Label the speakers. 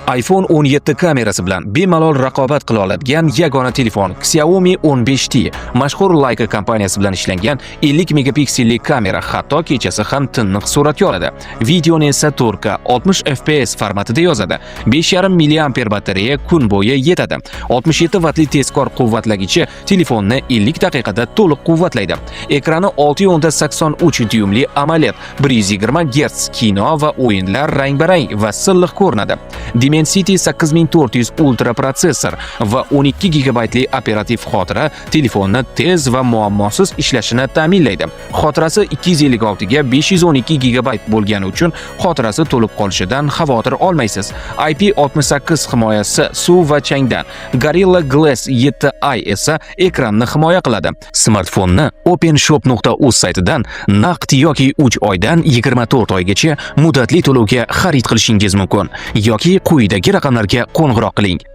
Speaker 1: iPhone 17 kamerasi bilan bemalol raqobat qila oladigan yagona telefon Xiaomi 15T mashhur Leica kompaniyasi bilan ishlangan 50 megapiksellik kamera hatto kechasi ham tiniq suratga oladi. Videoni esa 4K 60 fps formatida yozadi. 5,5 mAh batareya kun bo'yi yetadi. 67 vatli tezkor quvvatlagichi telefonni 50 daqiqada to'liq quvvatlaydi. Ekrani 6.83 dyumli AMOLED 120 Hz kino va o'yinlar rang-barang va silliq ko'rinadi. Dimensity 8400 Ultra protsessor va 12 GB operativ xotira telefonni tez va muammosiz ishlashini ta'minlaydi. Xotirasi 256 ga 512 GB bo'lgani uchun xotirasi to'lib qolishidan xavotir olmaysiz. IP68 himoyasi suv va changdan. Gorilla Glass 7i esa ekranni himoya qiladi. Smartfonni openshop.uz saytidan naqd yoki 3 oydan 24 oygacha muddatli to'lovga xarid qilishingiz mumkin yoki quyidagi raqamlarga qo'ng'iroq qiling.